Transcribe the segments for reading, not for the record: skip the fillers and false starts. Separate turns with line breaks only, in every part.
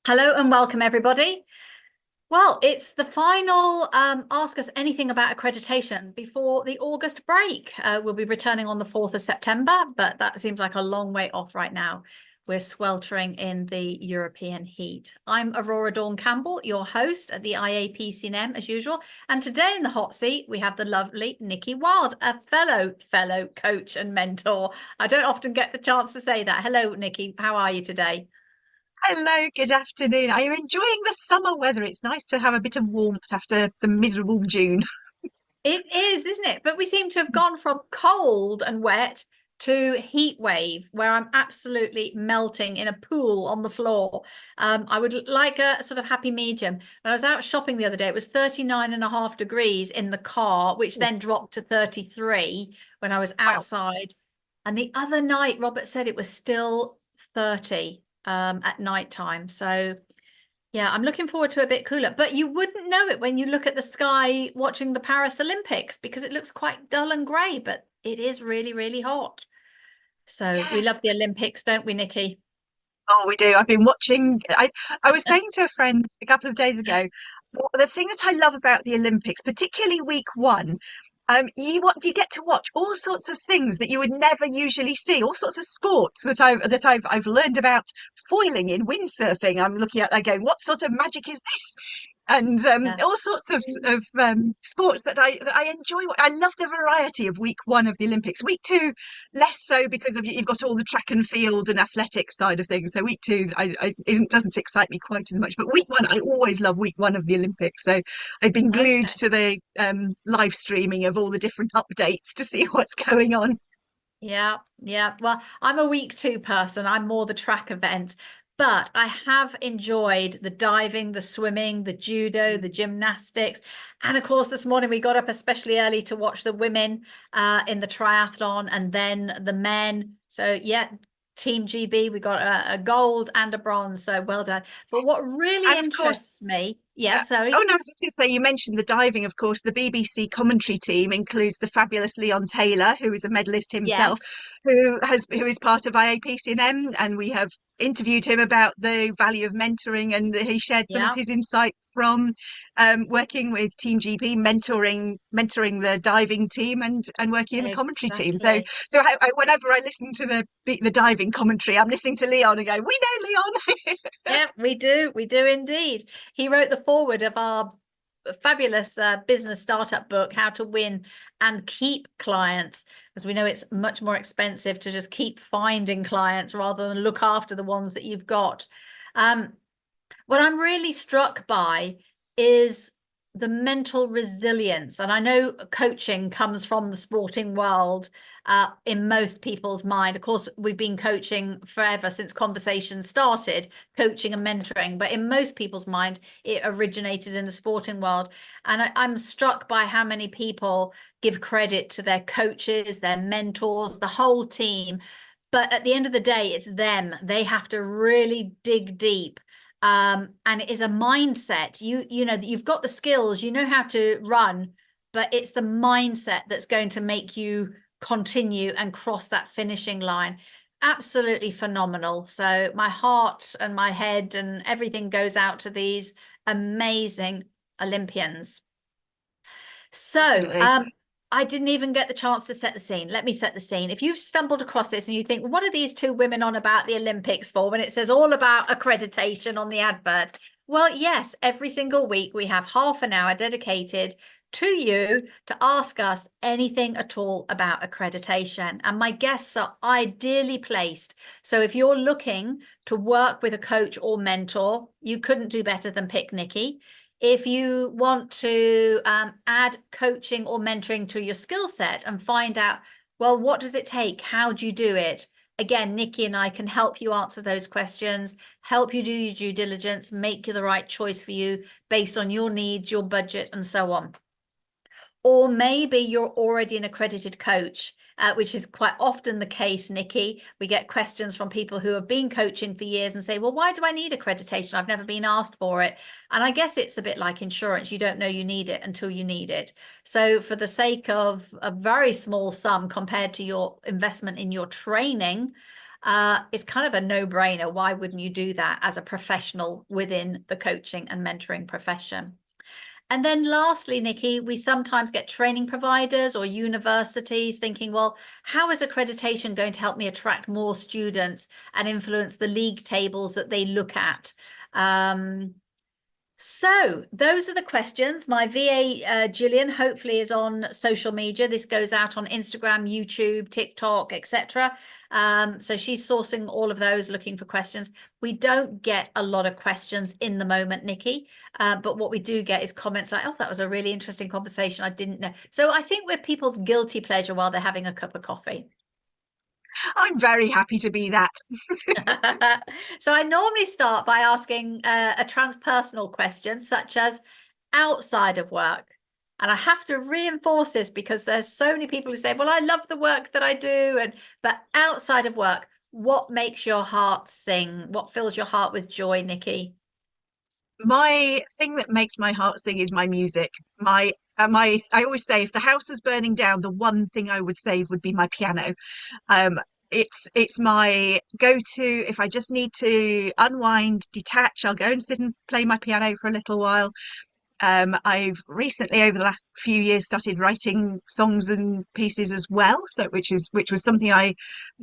Hello and welcome, everybody. Well, it's the final Ask Us Anything About Accreditation before the August break. We'll be returning on the 4th of September, but that seems like a long way off right now. We're sweltering in the European heat. I'm Aurora Dawn Campbell, your host at the IAPC&M as usual. And today in the hot seat, we have the lovely Nikki Wild, a fellow coach and mentor. I don't often get the chance to say that. Hello, Nikki. How are you today?
Hello, good afternoon. Are you enjoying the summer weather? It's nice to have a bit of warmth after the miserable June.
It is, isn't it? But we seem to have gone from cold and wet to heat wave, where I'm absolutely melting in a pool on the floor. I would like a sort of happy medium. When I was out shopping the other day, it was 39.5 degrees in the car, which then dropped to 33 when I was
Wow.
outside. And the other night, Robert said it was still 30 at night time. So yeah, I'm looking forward to a bit cooler, but you wouldn't know it when you look at the sky watching the Paris Olympics because it looks quite dull and grey, but it is really hot. So we
Yes.
love the Olympics, don't we, Nikki?
Oh, we do. I've been watching. I was saying to a friend a couple of days ago, the thing that I love about the Olympics, particularly week one, you get to watch all sorts of things that you would never usually see, all sorts of sports that I've learned about, foiling in windsurfing. I'm looking at, I go, what sort of magic is this? And
Yeah.
all sorts of sports that I enjoy. I love the variety of week one of the Olympics. Week two, less so because you've got all the track and field and athletic side of things. So week two doesn't excite me quite as much. But week one, I always love week one of the Olympics. So I've been glued
Okay.
to the live streaming of all the different updates to see what's going on.
Yeah. Well, I'm a week two person. I'm more the track events, but I have enjoyed the diving, the swimming, the judo, the gymnastics. And of course, this morning we got up especially early to watch the women in the triathlon and then the men. So yeah, Team GB, we got a gold and a bronze. So well done. But what really
And of course,
interests me, yeah,
yeah. Oh
sorry.
no, I was just going to say, you mentioned the diving, of course. The BBC commentary team includes the fabulous Leon Taylor, who is a medalist himself,
Yes.
who is part of IAPC&M, and we have interviewed him about the value of mentoring, and he shared some of
Yeah,
his insights from working with Team GB, mentoring the diving team, and working in the commentary team. So
exactly.
whenever I listen to the diving commentary, I'm listening to Leon and go, "We know Leon."
Yeah, we do. We do indeed. He wrote the foreword of our fabulous business startup book, How to Win and Keep Clients, as we know it's much more expensive to just keep finding clients rather than look after the ones that you've got. Um, what I'm really struck by is the mental resilience. And I know coaching comes from the sporting world in most people's mind. Of course, we've been coaching forever since conversation started, coaching and mentoring. But in most people's mind, it originated in the sporting world. And I'm struck by how many people give credit to their coaches, their mentors, the whole team. But at the end of the day, it's them. They have to really dig deep, and it is a mindset. You know that you've got the skills, you know how to run, but it's the mindset that's going to make you continue and cross that finishing line. Absolutely phenomenal. So my heart and my head and everything goes out to these amazing Olympians. So,
Definitely.
I didn't even get the chance to set the scene. Let me set the scene. If you've stumbled across this and you think, what are these two women on about the Olympics for when it says all about accreditation on the advert? Well, yes, every single week we have half an hour dedicated to you to ask us anything at all about accreditation. And my guests are ideally placed. So if you're looking to work with a coach or mentor, you couldn't do better than pick Nikki. If you want to add coaching or mentoring to your skill set and find out, well, what does it take? How do you do it? Again, Nikki and I can help you answer those questions, help you do your due diligence, make you the right choice for you based on your needs, your budget, and so on. Or maybe you're already an accredited coach, which is quite often the case, Nikki. We get questions from people who have been coaching for years and say, well, why do I need accreditation? I've never been asked for it. And I guess it's a bit like insurance. You don't know you need it until you need it. So for the sake of a very small sum compared to your investment in your training, it's kind of a no-brainer. Why wouldn't you do that as a professional within the coaching and mentoring profession? And then lastly, Nikki, we sometimes get training providers or universities thinking, well, how is accreditation going to help me attract more students and influence the league tables that they look at? So those are the questions. My VA, Gillian, hopefully is on social media. This goes out on Instagram, YouTube, TikTok, etc. So she's sourcing all of those, looking for questions. We don't get a lot of questions in the moment, Nikki, but what we do get is comments like, oh, that was a really interesting conversation. I didn't know. So I think we're people's guilty pleasure while they're having a cup of coffee.
I'm very happy to be that.
So I normally start by asking a transpersonal question, such as outside of work. And I have to reinforce this because there's so many people who say, well, I love the work that I do. But outside of work, what makes your heart sing? What fills your heart with joy, Nikki?
My thing that makes my heart sing is my music. I always say, if the house was burning down, the one thing I would save would be my piano. Um, it's my go-to. If I just need to unwind, detach, I'll go and sit and play my piano for a little while. I've recently, over the last few years, started writing songs and pieces as well. So, which was something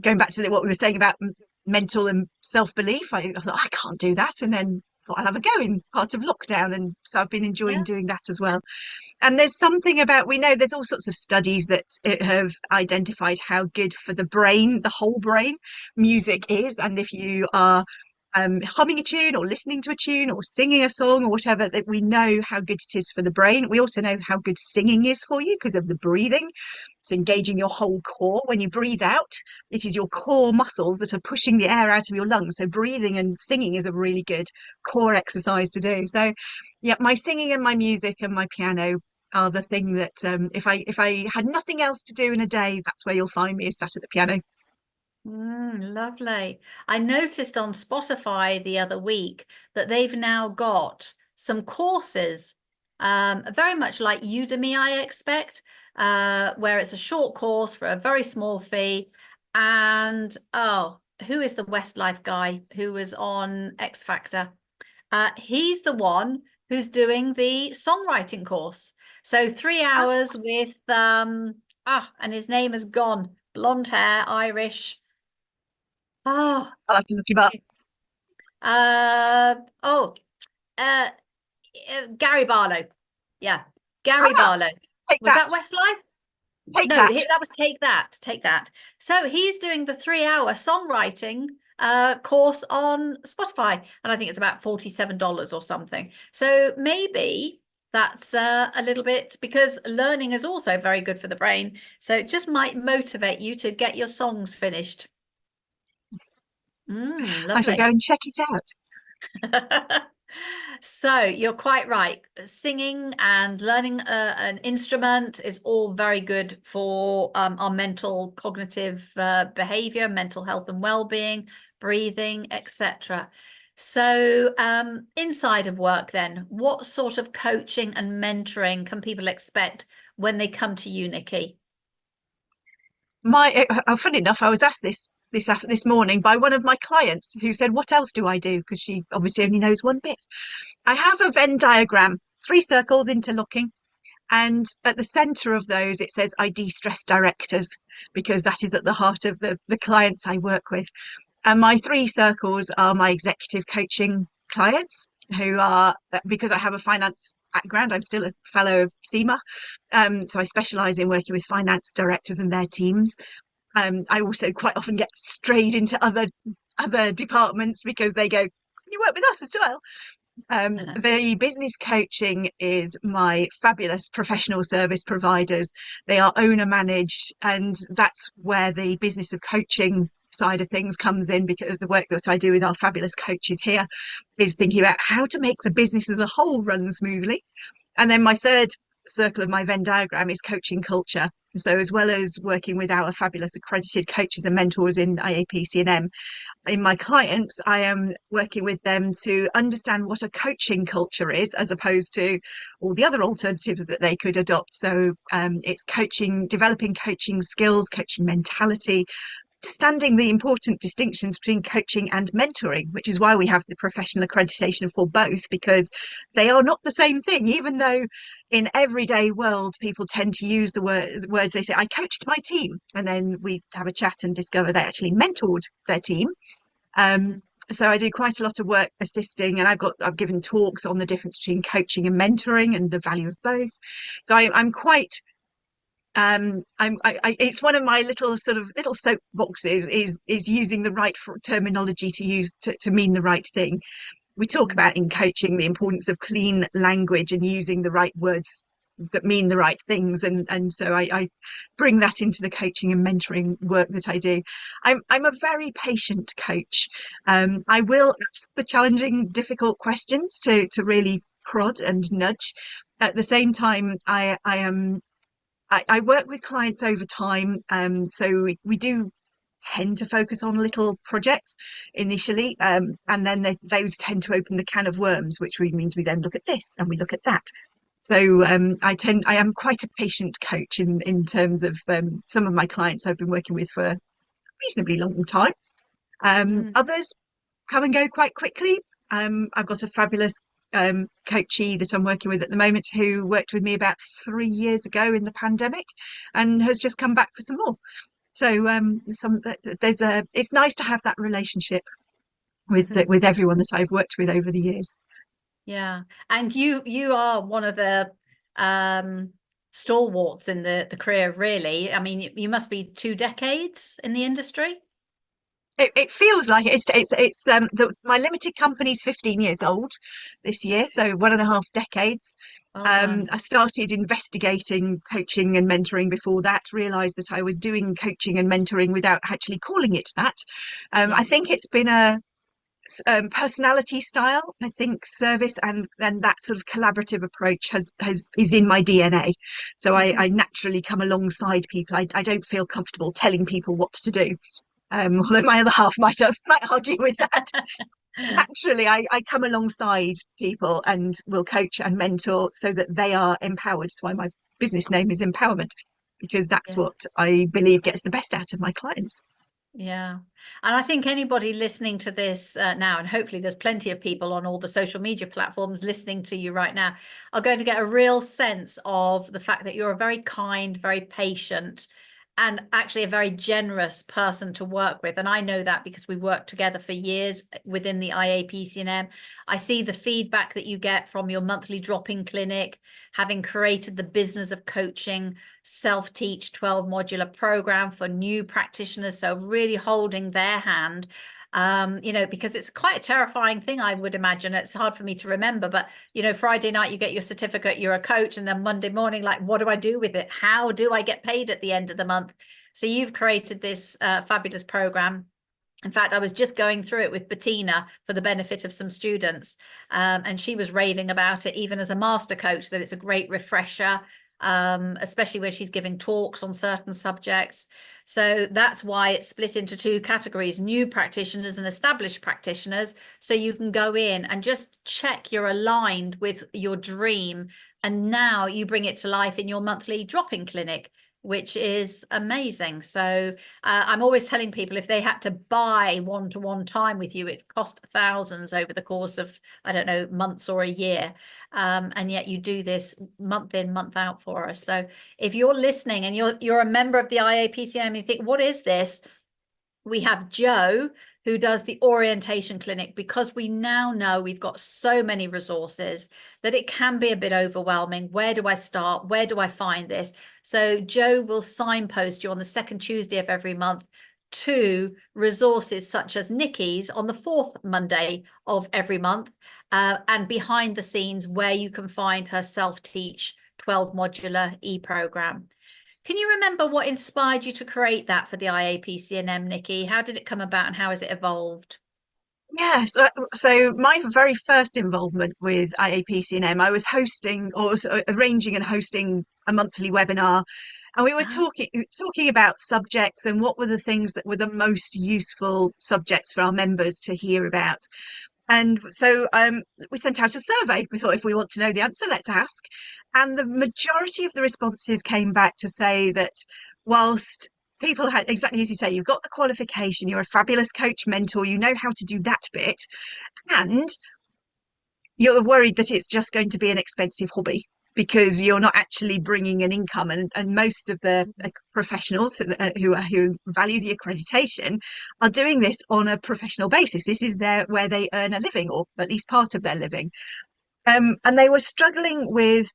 going back to what we were saying about mental and self-belief. I thought I can't do that, and then thought I'll have a go in part of lockdown, and so I've been enjoying
Yeah.
doing that as well. And there's something about, we know there's all sorts of studies that have identified how good for the brain, the whole brain, music is. And if you are humming a tune or listening to a tune or singing a song or whatever, that we know how good it is for the brain. We also know how good singing is for you because of the breathing. It's engaging your whole core. When you breathe out, it is your core muscles that are pushing the air out of your lungs. So breathing and singing is a really good core exercise to do. So yeah, my singing and my music and my piano are the thing that if I had nothing else to do in a day, that's where you'll find me, is sat at the piano.
Lovely. I noticed on Spotify the other week that they've now got some courses, very much like Udemy, I expect, where it's a short course for a very small fee. And oh, who is the Westlife guy who was on X Factor? He's the one who's doing the songwriting course. So 3 hours with and his name is gone. Blonde hair, Irish. Oh,
I'll have to look him up.
uh, oh, uh, Gary Barlow. Yeah, Gary
Ah,
Barlow.
take
Was
that,
that Westlife?
take
No,
that.
that was Take That. Take That. So he's doing the 3 hour songwriting course on Spotify, and I think it's about $47 or something. So maybe that's a little bit, because learning is also very good for the brain. So it just might motivate you to get your songs finished.
I shall go
Lovely.
and check it out.
So you're quite right. Singing and learning an instrument is all very good for our mental cognitive behavior, mental health and well-being, breathing, etc. So inside of work then, what sort of coaching and mentoring can people expect when they come to you, Nikki?
Funny enough, I was asked this morning by one of my clients who said, "What else do I do?" Because she obviously only knows one bit. I have a Venn diagram, three circles interlocking, and at the centre of those it says I de-stress directors, because that is at the heart of the clients I work with. And my three circles are my executive coaching clients, who are, because I have a finance background, I'm still a fellow of SEMA. So I specialise in working with finance directors and their teams. I also quite often get strayed into other departments because they go, "You work with us as well." The business coaching is my fabulous professional service providers. They are owner managed, and that's where the business of coaching side of things comes in, because the work that I do with our fabulous coaches here is thinking about how to make the business as a whole run smoothly. And then my third circle of my Venn diagram is coaching culture. So as well as working with our fabulous accredited coaches and mentors in IAPC&M, in my clients, I am working with them to understand what a coaching culture is, as opposed to all the other alternatives that they could adopt. So it's coaching, developing coaching skills, coaching mentality, understanding the important distinctions between coaching and mentoring, which is why we have the professional accreditation for both, because they are not the same thing, even though in everyday world people tend to use the words. They say, I coached my team, and then we have a chat and discover they actually mentored their team. um, so I do quite a lot of work assisting, and I've given talks on the difference between coaching and mentoring and the value of both. So I'm quite it's one of my little sort of little soapboxes is using the right terminology to use to mean the right thing. We talk
Mm.
about in coaching the importance of clean language and using the right words that mean the right things, and so I bring that into the coaching and mentoring work that I do. I'm a very patient coach. I will ask the challenging, difficult questions to really prod and nudge. At the same time, I work with clients over time, so we do tend to focus on little projects initially, and then those tend to open the can of worms, which means we then look at this and we look at that. So I am quite a patient coach in terms of some of my clients I've been working with for a reasonably long time.
Mm.
Others come and go quite quickly. I've got a fabulous coachee that I'm working with at the moment who worked with me about 3 years ago in the pandemic and has just come back for some more. So it's nice to have that relationship with everyone that I've worked with over the years.
Yeah. And you are one of the stalwarts in the career, really. I mean, you must be 2 decades in the industry.
It feels like my limited company's 15 years old this year, so 1.5 decades.
Well done.
I started investigating coaching and mentoring before that, realized that I was doing coaching and mentoring without actually calling it that.
Yeah.
I think it's been a personality style. I think service and then that sort of collaborative approach is in my DNA. So I naturally come alongside people. I don't feel comfortable telling people what to do. Although my other half might argue with that. Naturally, I come alongside people and will coach and mentor so that they are empowered. That's why my business name is Empowerment, because that's
Yeah.
what I believe gets the best out of my clients.
Yeah. And I think anybody listening to this now, and hopefully there's plenty of people on all the social media platforms listening to you right now, are going to get a real sense of the fact that you're a very kind, very patient, and actually a very generous person to work with. And I know that because we worked together for years within the IAPC&M. I see the feedback that you get from your monthly drop-in clinic, having created the business of coaching self-teach 12 modular program for new practitioners. So really holding their hand, because it's quite a terrifying thing, I would imagine. It's hard for me to remember, but Friday night you get your certificate, you're a coach, and then Monday morning, like, what do I do with it? How do I get paid at the end of the month? So you've created this fabulous program. In fact, I was just going through it with Bettina for the benefit of some students, and she was raving about it, even as a master coach, that it's a great refresher, especially when she's giving talks on certain subjects. So that's why it's split into 2 categories: new practitioners and established practitioners. So you can go in and just check you're aligned with your dream. And now you bring it to life in your monthly drop-in clinic, which is amazing. So I'm always telling people, if they had to buy one-to-one time with you, it cost thousands over the course of, I don't know, months or a year. And yet you do this month in, month out for us. So if you're listening and you're a member of the IAPC&M and you think, what is this? We have Joe, who does the orientation clinic, because we now know we've got so many resources that it can be a bit overwhelming. Where do I start? Where do I find this? So Joe will signpost you on the second Tuesday of every month to resources such as Nikki's on the fourth Monday of every month, and behind the scenes where you can find her self-teach 12 modular e-program. Can you remember what inspired you to create that for the IAPC&M, Nikki? How did it come about and how has it evolved?
Yes, so my very first involvement with IAPC&M, I was hosting or arranging and hosting a monthly webinar, and we were
Ah,
talking about subjects and what were the things that were the most useful subjects for our members to hear about. And so we sent out a survey. We thought, if we want to know the answer, let's ask. And the majority of the responses came back to say that whilst people had, exactly as you say, you've got the qualification, you're a fabulous coach, mentor, you know how to do that bit, and you're worried that it's just going to be an expensive hobby because you're not actually bringing an income. And most of the professionals who value the accreditation are doing this on a professional basis. This is where they earn a living, or at least part of their living. And they were struggling with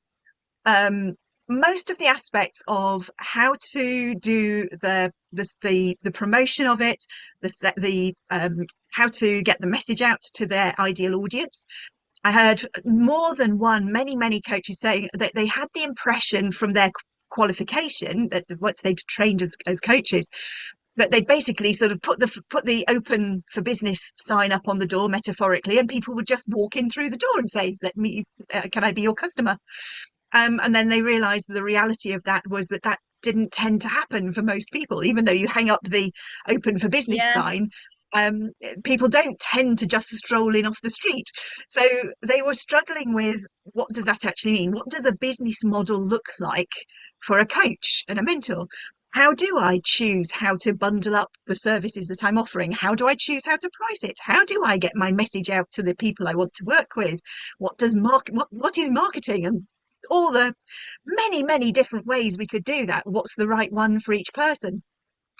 um, most of the aspects of how to do the promotion of it, the how to get the message out to their ideal audience. I heard more than one, many coaches saying that they had the impression from their qualification that once they'd trained as coaches, that they basically sort of put the open for business sign up on the door metaphorically, and people would just walk in through the door and say, can I be your customer? And then they realized the reality of that was that didn't tend to happen for most people. Even though you hang up the open for business sign,
Yes.
um, people don't tend to just stroll in off the street. So they were struggling with, what does that actually mean? What does a business model look like for a coach and a mentor? How do I choose how to bundle up the services that I'm offering? How do I choose how to price it? How do I get my message out to the people I want to work with? What is marketing? And all the many different ways we could do that. What's the right one for each person?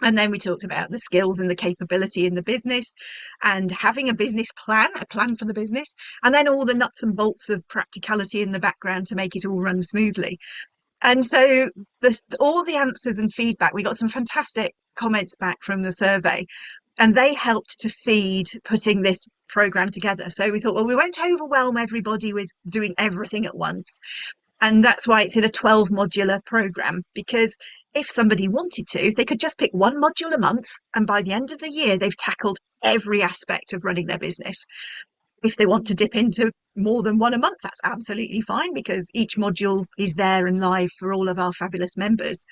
And then we talked about the skills and the capability in the business, and having a business plan, a plan for the business, and then all the nuts and bolts of practicality in the background to make it all run smoothly. And so all the answers and feedback, we got some fantastic comments back from the survey, and they helped to feed putting this program together. So we thought, well, we won't overwhelm everybody with doing everything at once. And that's why it's in a 12 modular program, because if somebody wanted to, they could just pick one module a month, and by the end of the year, they've tackled every aspect of running their business. If they want to dip into more than one a month, that's absolutely fine, because each module is there and live for all of our fabulous members.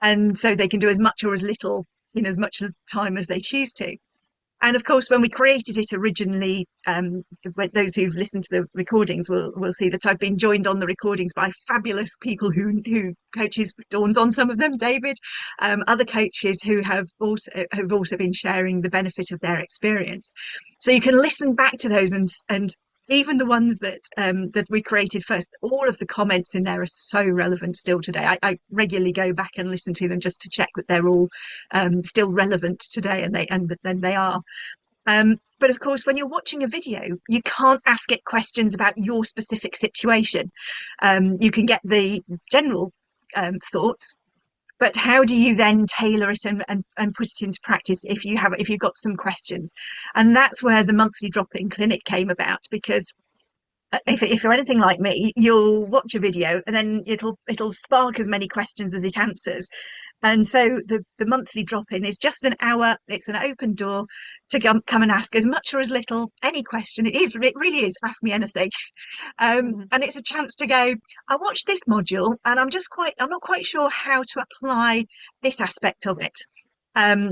And so they can do as much or as little in as much time as they choose to. And of course, when we created it originally, those who've listened to the recordings will see that I've been joined on the recordings by fabulous people who coaches, Dawn's on some of them, David, other coaches who have also been sharing the benefit of their experience. So you can listen back to those, and even the ones that we created first, all of the comments in there are so relevant still today. I regularly go back and listen to them just to check that they're all still relevant today, and then they are. But of course, when you're watching a video, you can't ask it questions about your specific situation. You can get the general thoughts, but how do you then tailor it and put it into practice if you've got some questions? And that's where the monthly drop-in clinic came about, because if you're anything like me, you'll watch a video and then it'll spark as many questions as it answers. And so the monthly drop-in is just an hour. It's an open door to come and ask as much or as little, any question. It really is ask me anything. And it's a chance to go, I watched this module and I'm not quite sure how to apply this aspect of it.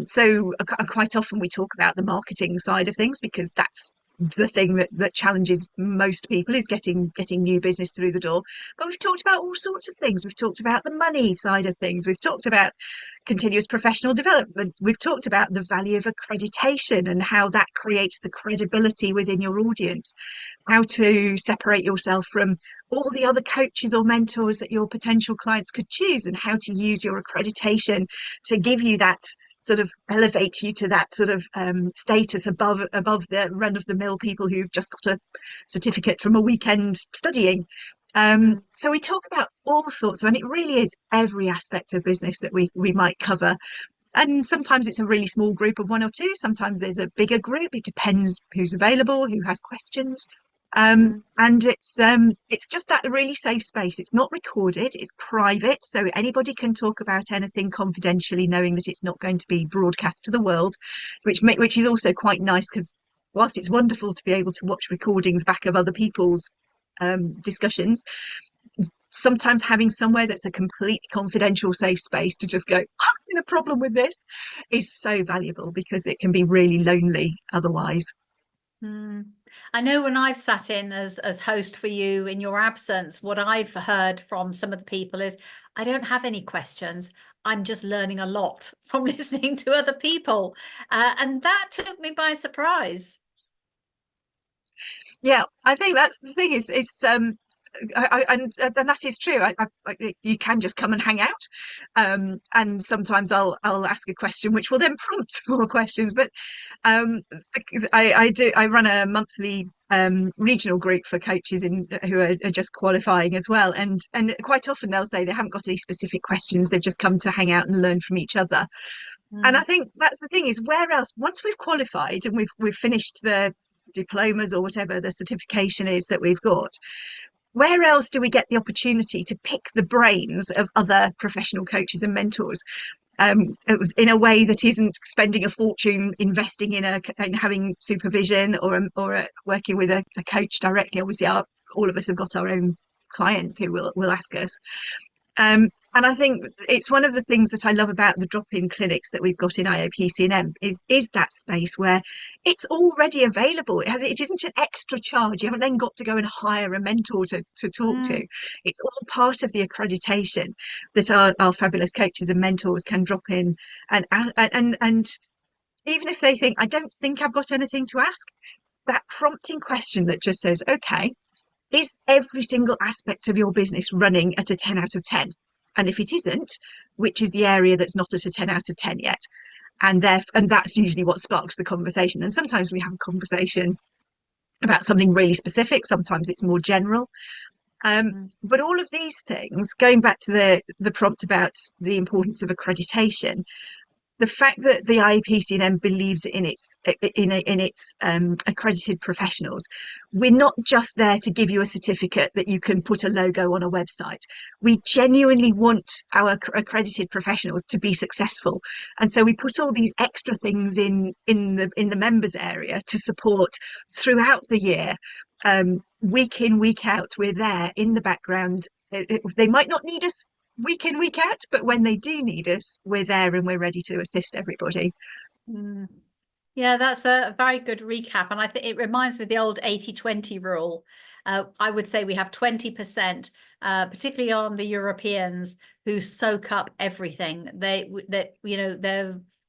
So quite often we talk about the marketing side of things, because that's the thing that challenges most people, is getting new business through the door. But we've talked about all sorts of things. We've talked about the money side of things. We've talked about continuous professional development. We've talked about the value of accreditation and how that creates the credibility within your audience, how to separate yourself from all the other coaches or mentors that your potential clients could choose, and how to use your accreditation to give you that sort of elevate you to that sort of status above the run-of-the-mill people who've just got a certificate from a weekend studying. So we talk about all sorts of, and it really is every aspect of business that we might cover. And sometimes it's a really small group of one or two. Sometimes there's a bigger group. It depends who's available, who has questions. And it's just that really safe space. It's not recorded, it's private, so anybody can talk about anything confidentially, knowing that it's not going to be broadcast to the world, which is also quite nice, because whilst it's wonderful to be able to watch recordings back of other people's discussions, sometimes having somewhere that's a completely confidential, safe space to just go, I'm in a problem with this, is so valuable, because it can be really lonely otherwise.
I know when I've sat in as host for you in your absence, what I've heard from some of the people is I don't have any questions. I'm just learning a lot from listening to other people. And that took me by surprise.
Yeah, I think that's the thing is and that is true. You can just come and hang out, and sometimes I'll ask a question which will then prompt more questions. But um, I run a monthly regional group for coaches who are just qualifying as well, and quite often they'll say they haven't got any specific questions. They've just come to hang out and learn from each other. And I
Mm,
think that's the thing is where else once we've qualified and we've finished the diplomas or whatever the certification is that we've got, where else do we get the opportunity to pick the brains of other professional coaches and mentors, in a way that isn't spending a fortune investing in having supervision or working with a coach directly? Obviously, all of us have got our own clients who will ask us. And I think it's one of the things that I love about the drop-in clinics that we've got in IAPC&M is that space where it's already available. It isn't an extra charge. You haven't then got to go and hire a mentor to talk to.
mm,
It's all part of the accreditation that our fabulous coaches and mentors can drop in and even if they think, I don't think I've got anything to ask, that prompting question that just says, okay, is every single aspect of your business running at a 10 out of 10? And if it isn't, which is the area that's not at a 10 out of 10 yet? And that's usually what sparks the conversation. And sometimes we have a conversation about something really specific, sometimes it's more general.
mm,
But all of these things, going back to the prompt about the importance of accreditation, the fact that the IAPC&M believes in its accredited professionals, we're not just there to give you a certificate that you can put a logo on a website. We genuinely want our accredited professionals to be successful, and so we put all these extra things in the members area to support throughout the year. Week in, week out, we're there in the background. They might not need us week in, week out, but when they do need us, we're there and we're ready to assist everybody.
mm. Yeah, that's a very good recap. And I think it reminds me of the old 80-20 rule. I would say we have 20%, particularly on the Europeans, who soak up everything.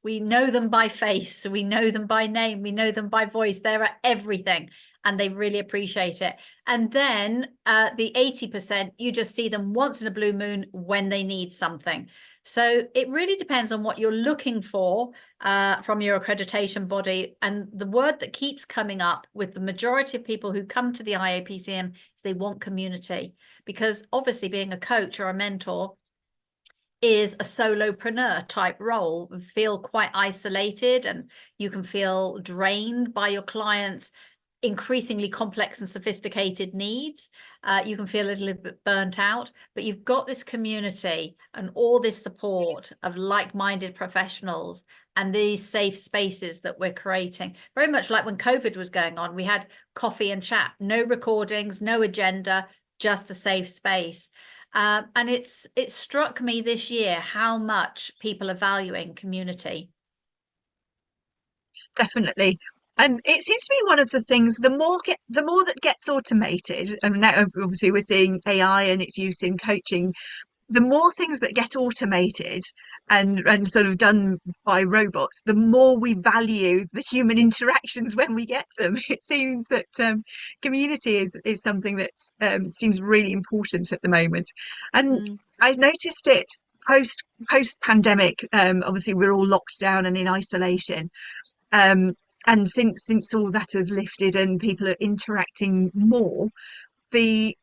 We know them by face, we know them by name, we know them by voice. They're at everything, and they really appreciate it. And then the 80%, you just see them once in a blue moon when they need something. So it really depends on what you're looking for from your accreditation body. And the word that keeps coming up with the majority of people who come to the IAPC&M is they want community, because obviously being a coach or a mentor is a solopreneur type role, feel quite isolated, and you can feel drained by your clients' increasingly complex and sophisticated needs. You can feel a little bit burnt out, but you've got this community and all this support of like-minded professionals and these safe spaces that we're creating. Very much like when COVID was going on, we had coffee and chat, no recordings, no agenda, just a safe space. And it struck me this year how much people are valuing community.
Definitely. And it seems to be one of the things, the more that gets automated, and now obviously we're seeing AI and its use in coaching, the more things that get automated and sort of done by robots, the more we value the human interactions when we get them. It seems that community is something that seems really important at the moment. And
Mm.
I've noticed it post pandemic. Obviously, we're all locked down and in isolation. Um, and since all that has lifted and people are interacting more, the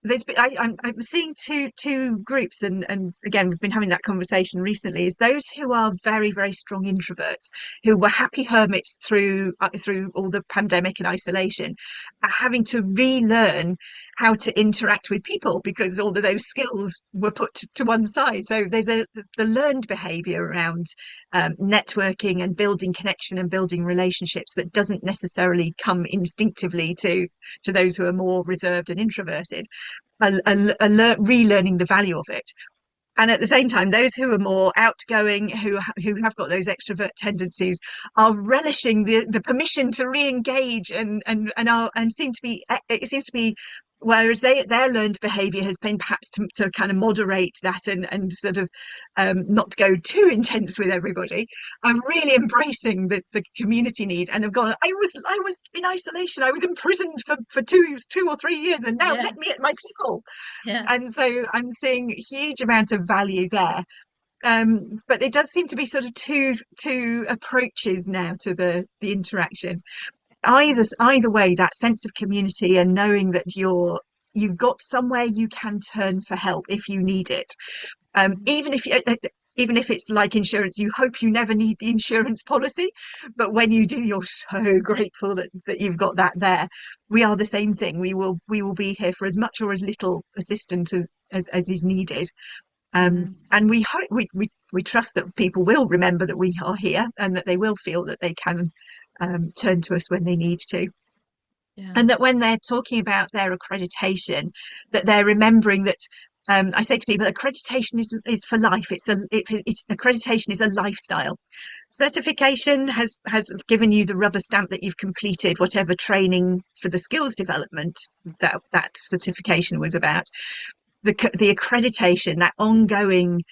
there's been I'm seeing two groups, and again we've been having that conversation recently, is those who are very, very strong introverts who were happy hermits through all the pandemic and isolation are having to relearn how to interact with people because all of those skills were put to one side. So there's the learned behavior around networking and building connection and building relationships that doesn't necessarily come instinctively to those who are more reserved and introverted, relearning the value of it. And at the same time, those who are more outgoing, who have got those extrovert tendencies, are relishing the permission to re-engage and seem to be, it seems to be, whereas their learned behaviour has been perhaps to kind of moderate that and sort of not go too intense with everybody. I'm really embracing the community need, and have gone, I was in isolation, I was imprisoned for 2 or 3 years, and now
Yeah.
let me at my people.
Yeah.
And so I'm seeing a huge amount of value there. But it does seem to be sort of two approaches now to the interaction. Either way, that sense of community and knowing that you've got somewhere you can turn for help if you need it. Even if it's like insurance, you hope you never need the insurance policy, but when you do, you're so grateful that you've got that there. We are the same thing. We will be here for as much or as little assistance as is needed.
Mm.
And we hope we trust that people will remember that we are here, and that they will feel that they can turn to us when they need to.
Yeah.
And that when they're talking about their accreditation, that they're remembering that, I say to people, accreditation is for life. Accreditation is a lifestyle. Certification has given you the rubber stamp that you've completed whatever training for the skills development that certification was about. The accreditation, that ongoing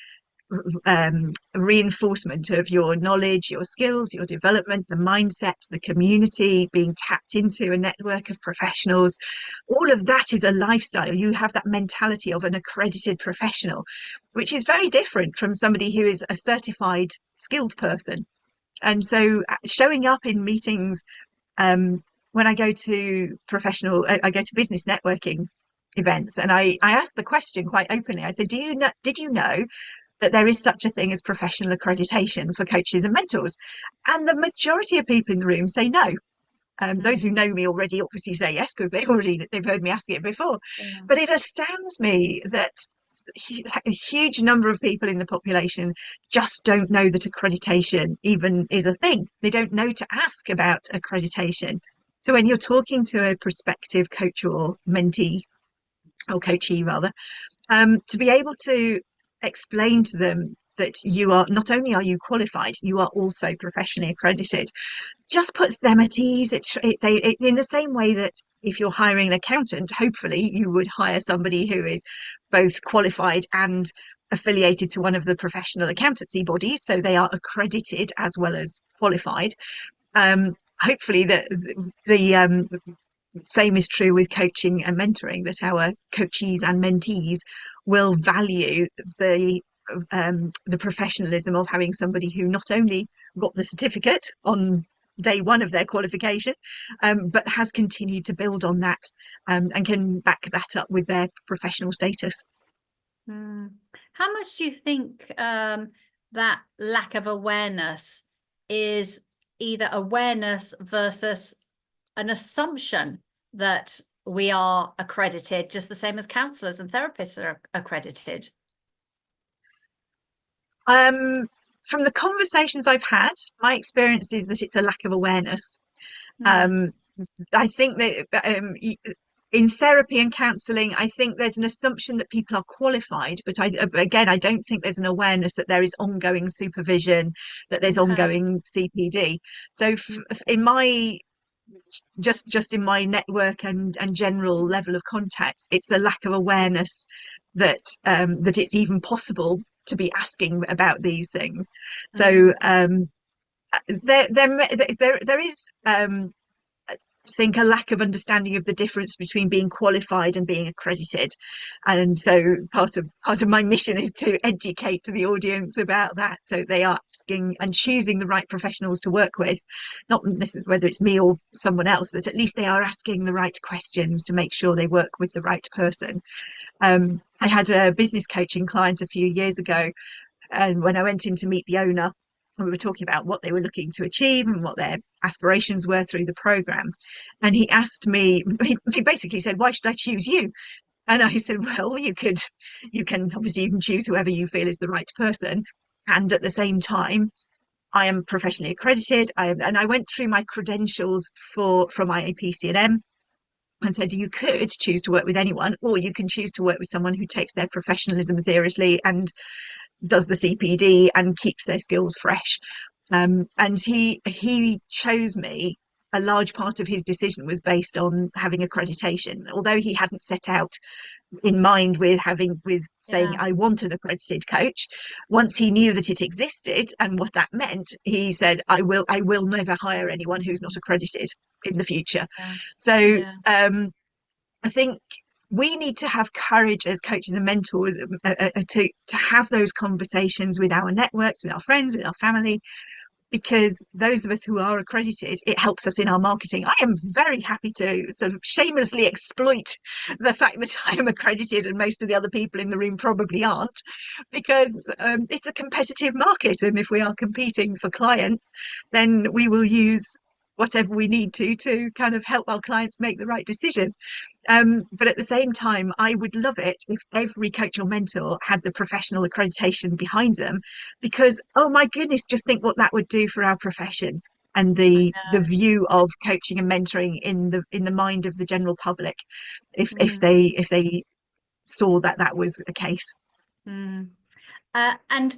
reinforcement of your knowledge, your skills, your development, the mindset, the community, being tapped into a network of professionals. All of that is a lifestyle. You have that mentality of an accredited professional, which is very different from somebody who is a certified skilled person. And so showing up in meetings, when I go to I go to business networking events, and I ask the question quite openly. I said, did you know that there is such a thing as professional accreditation for coaches and mentors? And the majority of people in the room say no. Those who know me already obviously say yes, because they've heard me ask it before.
Yeah.
But it astounds me that a huge number of people in the population just don't know that accreditation even is a thing. They don't know to ask about accreditation. So when you're talking to a prospective coach or mentee, or coachee rather, to be able to explain to them that you are not only are you qualified, you are also professionally accredited, just puts them at ease. In the same way that if you're hiring an accountant, hopefully you would hire somebody who is both qualified and affiliated to one of the professional accountancy bodies, so they are accredited as well as qualified. Hopefully the same is true with coaching and mentoring, that our coachees and mentees will value the professionalism of having somebody who not only got the certificate on day one of their qualification, but has continued to build on that, and can back that up with their professional status.
How much do you think that lack of awareness is either awareness versus an assumption that we are accredited, just the same as counsellors and therapists are accredited?
From the conversations I've had, my experience is that it's a lack of awareness. I think that in therapy and counselling, I think there's an assumption that people are qualified, but I don't think there's an awareness that there is ongoing supervision, that there's ongoing CPD. So in my just in my network and general level of contacts, it's a lack of awareness that that it's even possible to be asking about these things. So there is I think a lack of understanding of the difference between being qualified and being accredited, and so part of my mission is to educate the audience about that, so they are asking and choosing the right professionals to work with, not necessarily whether it's me or someone else, that at least they are asking the right questions to make sure they work with the right person. I had a business coaching client a few years ago, and when I went in to meet the owner, we were talking about what they were looking to achieve and what their aspirations were through the program. And he asked me, he basically said, "Why should I choose you?" And I said, "Well, you can obviously you can choose whoever you feel is the right person. And at the same time, I am professionally accredited. And I went through my credentials from IAPC&M. and said you could choose to work with anyone, or you can choose to work with someone who takes their professionalism seriously and does the CPD and keeps their skills fresh. And he chose me. A large part of his decision was based on having accreditation, although he hadn't set out in mind with saying
Yeah.
I want an accredited coach. Once he knew that it existed and what that meant, he said I will never hire anyone who's not accredited in the future.
Yeah.
So
Yeah.
I think we need to have courage as coaches and mentors, to have those conversations with our networks, with our friends, with our family, because those of us who are accredited, it helps us in our marketing. I am very happy to sort of shamelessly exploit the fact that I am accredited and most of the other people in the room probably aren't, because it's a competitive market. And if we are competing for clients, then we will use whatever we need to kind of help our clients make the right decision. But at the same time, I would love it if every coach or mentor had the professional accreditation behind them, because oh my goodness, just think what that would do for our profession and the view of coaching and mentoring in the mind of the general public, if they saw that that was the case.
Mm. And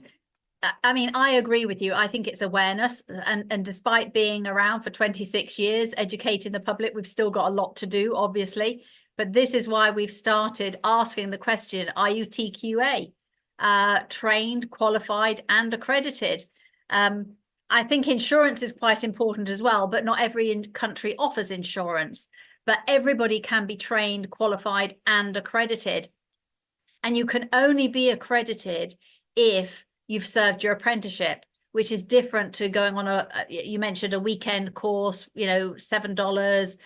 I mean, I agree with you. I think it's awareness. And despite being around for 26 years, educating the public, we've still got a lot to do, obviously. But this is why we've started asking the question, are you TQA? Trained, qualified, and accredited? I think insurance is quite important as well, but not every country offers insurance. But everybody can be trained, qualified, and accredited. And you can only be accredited if you've served your apprenticeship, which is different to going on you mentioned a weekend course, $7,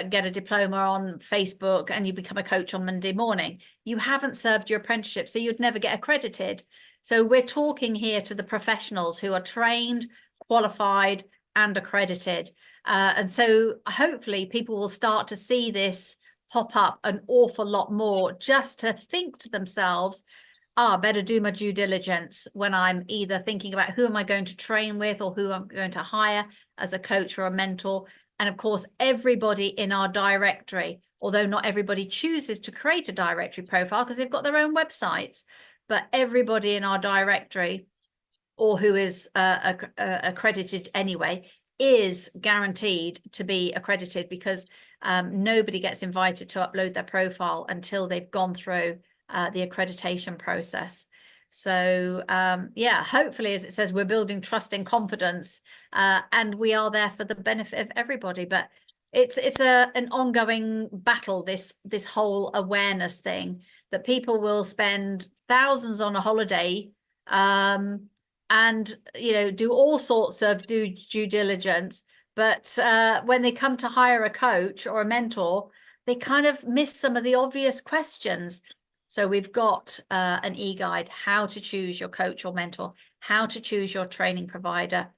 get a diploma on Facebook and you become a coach on Monday morning. You haven't served your apprenticeship, so you'd never get accredited. So we're talking here to the professionals who are trained, qualified, and accredited. And so hopefully people will start to see this pop up an awful lot more, just to think to themselves, better do my due diligence when I'm either thinking about who am I going to train with or who I'm going to hire as a coach or a mentor. And of course, everybody in our directory, although not everybody chooses to create a directory profile because they've got their own websites, but everybody in our directory, or who is accredited anyway, is guaranteed to be accredited, because nobody gets invited to upload their profile until they've gone through the accreditation process. So yeah, hopefully, as it says, we're building trust and confidence, and we are there for the benefit of everybody. But it's an ongoing battle, this whole awareness thing, that people will spend thousands on a holiday, and do all sorts of due diligence, but when they come to hire a coach or a mentor, they kind of miss some of the obvious questions. So we've got an e-guide, how to choose your coach or mentor, how to choose your training provider.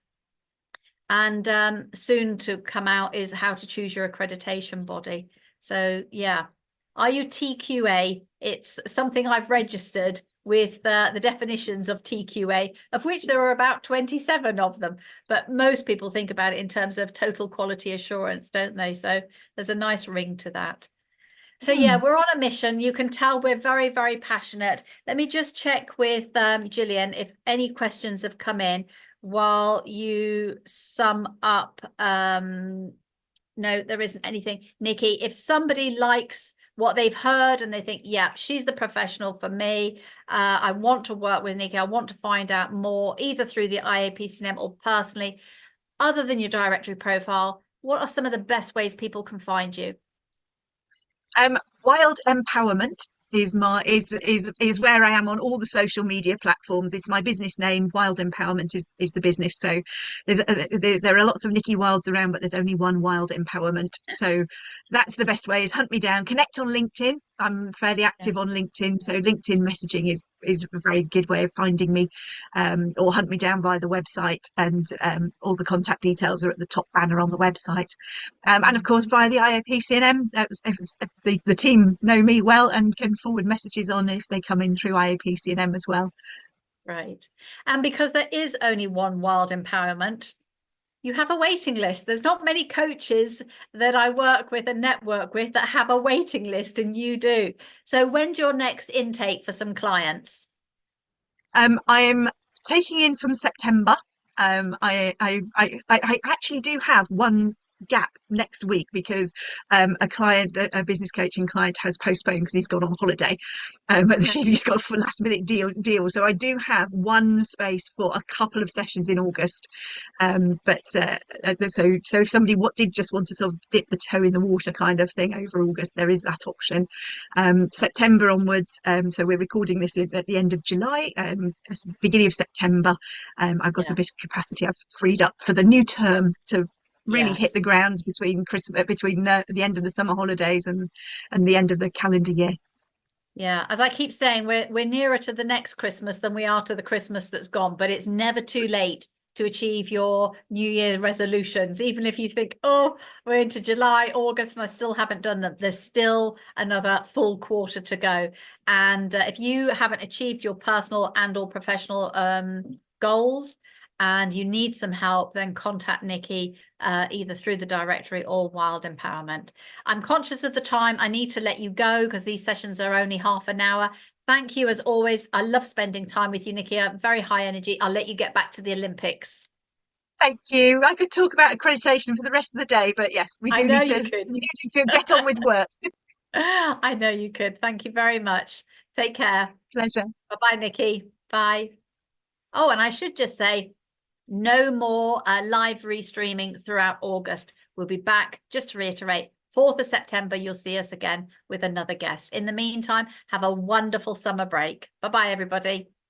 And soon to come out is how to choose your accreditation body. So yeah, are you TQA? It's something I've registered with the definitions of TQA, of which there are about 27 of them. But most people think about it in terms of total quality assurance, don't they? So there's a nice ring to that. So yeah, we're on a mission. You can tell we're very, very passionate. Let me just check with Gillian if any questions have come in while you sum up. No, there isn't anything. Nikki, if somebody likes what they've heard and they think, yeah, she's the professional for me, I want to work with Nikki, I want to find out more, either through the IAPC&M or personally, other than your directory profile, what are some of the best ways people can find you?
Wild Empowerment is where I am on all the social media platforms. It's my business name. Wild Empowerment is the business. So there are lots of Nikki Wilds around, but there's only one Wild Empowerment. So that's the best way, is hunt me down. Connect on LinkedIn. I'm fairly active on LinkedIn, so LinkedIn messaging is a very good way of finding me, or hunt me down via the website, and all the contact details are at the top banner on the website. And of course via the IAPC&M, the team know me well and can forward messages on if they come in through IAPC&M as well.
Right. And because there is only one Wild Empowerment, You have a waiting list. There's not many coaches that I work with and network with that have a waiting list, and you do. So when's your next intake for some clients?
I'm taking in from September. I actually do have one gap next week because a client, a business coaching client, has postponed because he's gone on holiday. But he's got a last minute deal. So I do have one space for a couple of sessions in August. So if somebody what did just want to sort of dip the toe in the water kind of thing over August, there is that option. September onwards, so we're recording this at the end of July, beginning of September. I've got a bit of capacity I've freed up for the new term to really hit the
Yes.
ground between Christmas, between the end of the summer holidays and the end of the calendar year.
Yeah, as I keep saying, we're nearer to the next Christmas than we are to the Christmas that's gone, but it's never too late to achieve your New Year resolutions. Even if you think, oh, we're into July, August, and I still haven't done them, there's still another full quarter to go. And if you haven't achieved your personal and or professional goals, and you need some help, then contact Nikki either through the directory or Wild Empowerment. I'm conscious of the time. I need to let you go because these sessions are only half an hour. Thank you as always. I love spending time with you, Nikki. I'm very high energy. I'll let you get back to the Olympics.
Thank you. I could talk about accreditation for the rest of the day, but yes,
I know you
we
could.
need to get on with work.
I know you could. Thank you very much. Take care.
Pleasure.
Bye-bye, Nikki. Bye. Oh, and I should just say, no more live restreaming throughout August. We'll be back, just to reiterate, 4th of September, you'll see us again with another guest. In the meantime, have a wonderful summer break. Bye-bye, everybody.